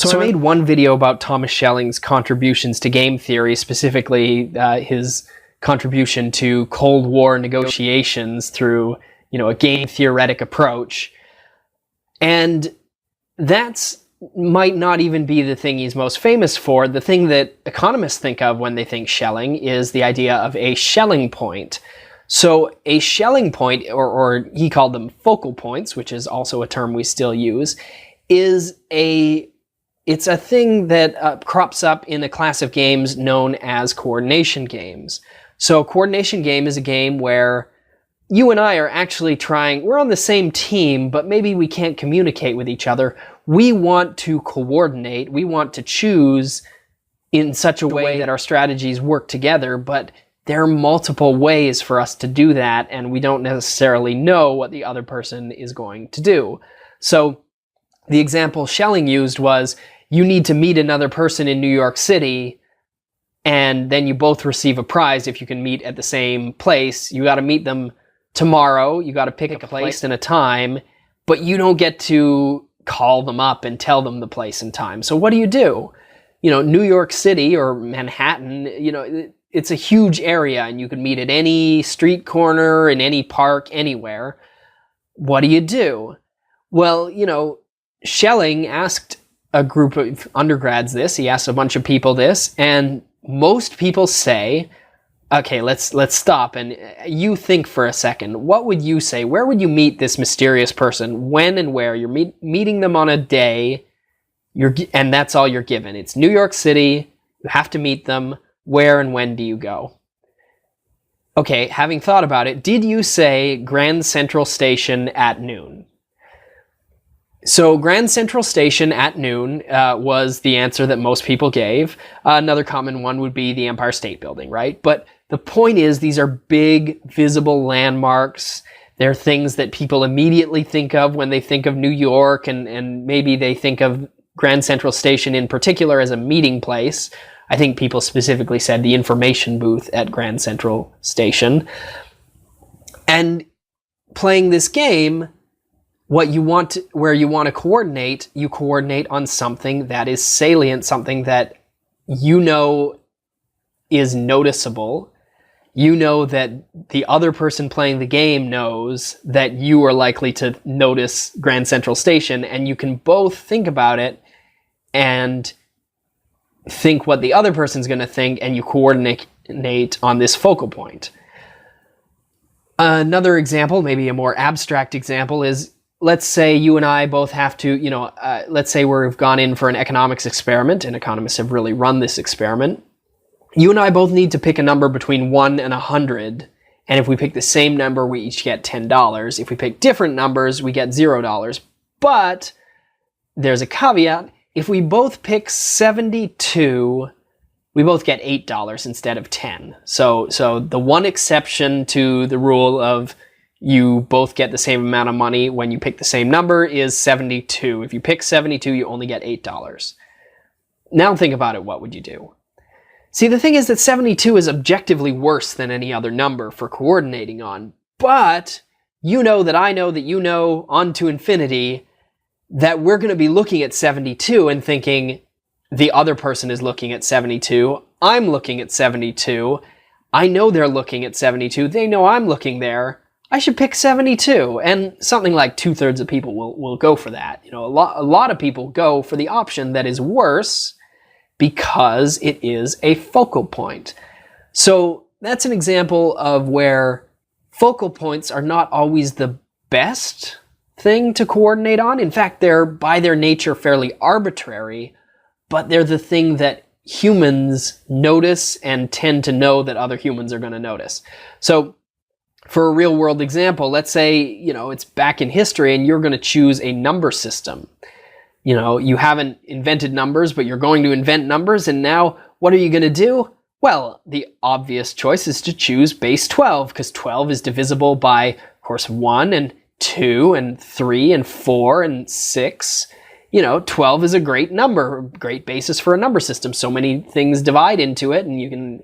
So I made one video about Thomas Schelling's contributions to game theory, specifically his contribution to Cold War negotiations through, a game theoretic approach. And that's might not even be the thing he's most famous for. The thing that economists think of when they think Schelling is the idea of a Schelling point. So a Schelling point, or he called them focal points, which is also a term we still use, it's a thing that crops up in a class of games known as coordination games. So a coordination game is a game where you and I are actually we're on the same team, but maybe we can't communicate with each other. We want to coordinate, we want to choose in such a way that our strategies work together, but there are multiple ways for us to do that, and we don't necessarily know what the other person is going to do. So the example Schelling used was, you need to meet another person in New York City, and then you both receive a prize if you can meet at the same place. You got to meet them tomorrow. You got to pick a place and a time, but you don't get to call them up and tell them the place and time. So what do? New York City or Manhattan, it's a huge area, and you can meet at any street corner, in any park, anywhere. What do? Well, Schelling asked a group of undergrads this. He asked a bunch of people this, and most people say, okay, let's stop and you think for a second. What would you say? Where would you meet this mysterious person? When and where? You're meeting them on a day, and that's all you're given. It's New York City. You have to meet them. Where and when do you go? Okay, having thought about it, did you say Grand Central Station at noon? So Grand Central Station at noon was the answer that most people gave. Another common one would be the Empire State Building, right? But the point is, these are big, visible landmarks. They're things that people immediately think of when they think of New York, and maybe they think of Grand Central Station in particular as a meeting place. I think people specifically said the information booth at Grand Central Station. And playing this game, where you want to coordinate, you coordinate on something that is salient, something that is noticeable. That the other person playing the game knows that you are likely to notice Grand Central Station, and you can both think about it and think what the other person's going to think, and you coordinate on this focal point. Another example, maybe a more abstract example, is let's say you and I both have to, let's say we've gone in for an economics experiment, and economists have really run this experiment. You and I both need to pick a number between 1 and 100, and if we pick the same number, we each get $10. If we pick different numbers, we get $0. But there's a caveat. If we both pick 72, we both get $8 instead of 10. So the one exception to the rule of you both get the same amount of money when you pick the same number is 72. If you pick 72, you only get $8. Now think about it, what would you do? See, the thing is that 72 is objectively worse than any other number for coordinating on, but you know that I know that you know, on to infinity, that we're going to be looking at 72 and thinking the other person is looking at 72, I'm looking at 72, I know they're looking at 72, they know I'm looking there, I should pick 72, and something like 2/3 of people will go for that. A lot of people go for the option that is worse because it is a focal point. So that's an example of where focal points are not always the best thing to coordinate on. In fact, they're by their nature fairly arbitrary, but they're the thing that humans notice and tend to know that other humans are going to notice. So for a real world example, let's say, it's back in history and you're going to choose a number system. You haven't invented numbers, but you're going to invent numbers, and now what are you going to do? Well, the obvious choice is to choose base 12, because 12 is divisible by, of course, 1 and 2 and 3 and 4 and 6. 12 is a great number, great basis for a number system. So many things divide into it, and you can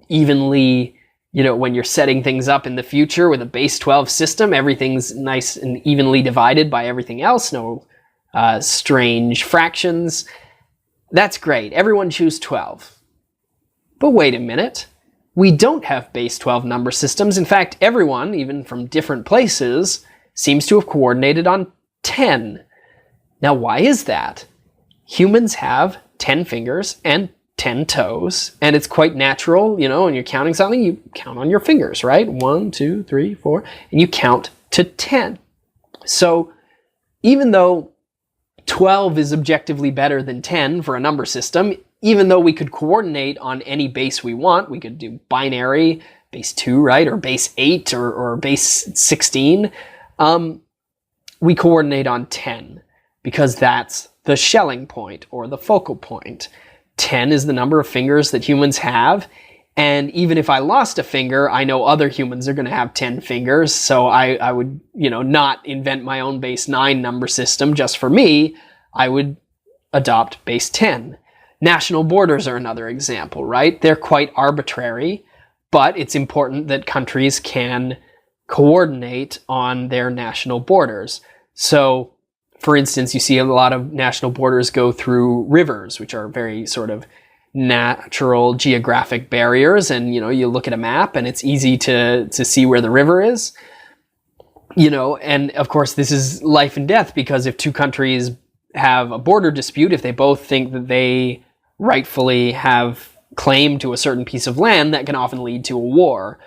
evenly, when you're setting things up in the future with a base 12 system, everything's nice and evenly divided by everything else, no strange fractions. That's great. Everyone choose 12. But wait a minute. We don't have base 12 number systems. In fact, everyone, even from different places, seems to have coordinated on 10. Now, why is that? Humans have 10 fingers and 10 toes, and it's quite natural, when you're counting something, you count on your fingers, right? 1, 2, 3, 4, and you count to 10. So even though 12 is objectively better than 10 for a number system, even though we could coordinate on any base we want, we could do binary, base 2, right? Or base 8 or base 16, we coordinate on 10 because that's the Schelling point or the focal point. 10 is the number of fingers that humans have, and even if I lost a finger, I know other humans are going to have 10 fingers, so I would, not invent my own base 9 number system just for me. I would adopt base 10. National borders are another example, right? They're quite arbitrary, but it's important that countries can coordinate on their national borders. So, for instance, you see a lot of national borders go through rivers, which are very sort of natural geographic barriers. And, you look at a map and it's easy to see where the river is. And of course, this is life and death, because if two countries have a border dispute, if they both think that they rightfully have claim to a certain piece of land, that can often lead to a war.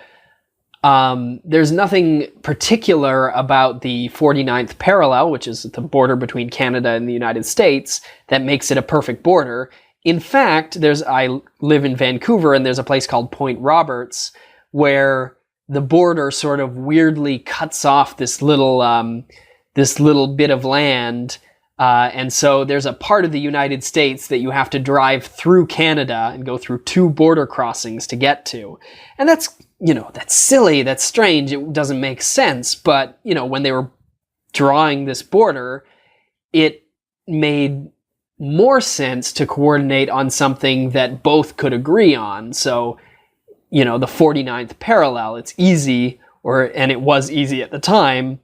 There's nothing particular about the 49th parallel, which is the border between Canada and the United States, that makes it a perfect border. In fact, I live in Vancouver, and there's a place called Point Roberts where the border sort of weirdly cuts off this little bit of land. And so there's a part of the United States that you have to drive through Canada and go through 2 border crossings to get to. And that's silly, that's strange, it doesn't make sense. But, when they were drawing this border, it made more sense to coordinate on something that both could agree on. So, the 49th parallel, it's easy, and it was easy at the time,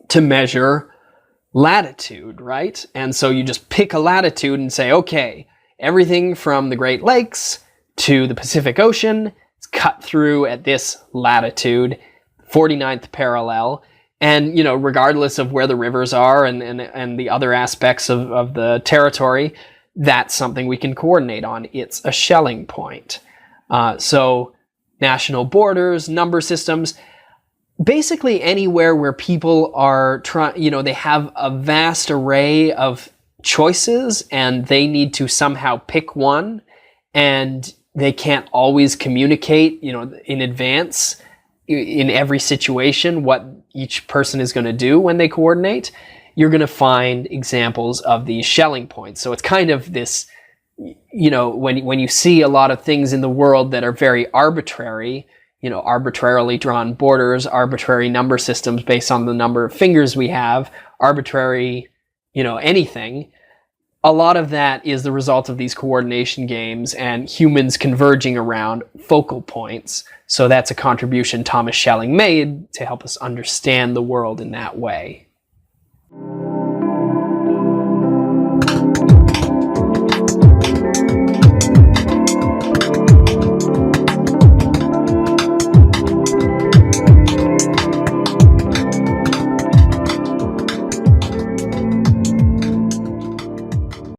to measure latitude, right? And so you just pick a latitude and say, okay, everything from the Great Lakes to the Pacific Ocean is cut through at this latitude, 49th parallel. And, regardless of where the rivers are and the other aspects of the territory, that's something we can coordinate on. It's a Schelling point. So national borders, number systems, basically anywhere where people are trying, they have a vast array of choices and they need to somehow pick one, and they can't always communicate, in advance in every situation what each person is going to do when they coordinate. You're going to find examples of these Schelling points. So it's kind of this, when you see a lot of things in the world that are very arbitrary, arbitrarily drawn borders, arbitrary number systems based on the number of fingers we have, arbitrary, anything. A lot of that is the result of these coordination games and humans converging around focal points. So that's a contribution Thomas Schelling made to help us understand the world in that way.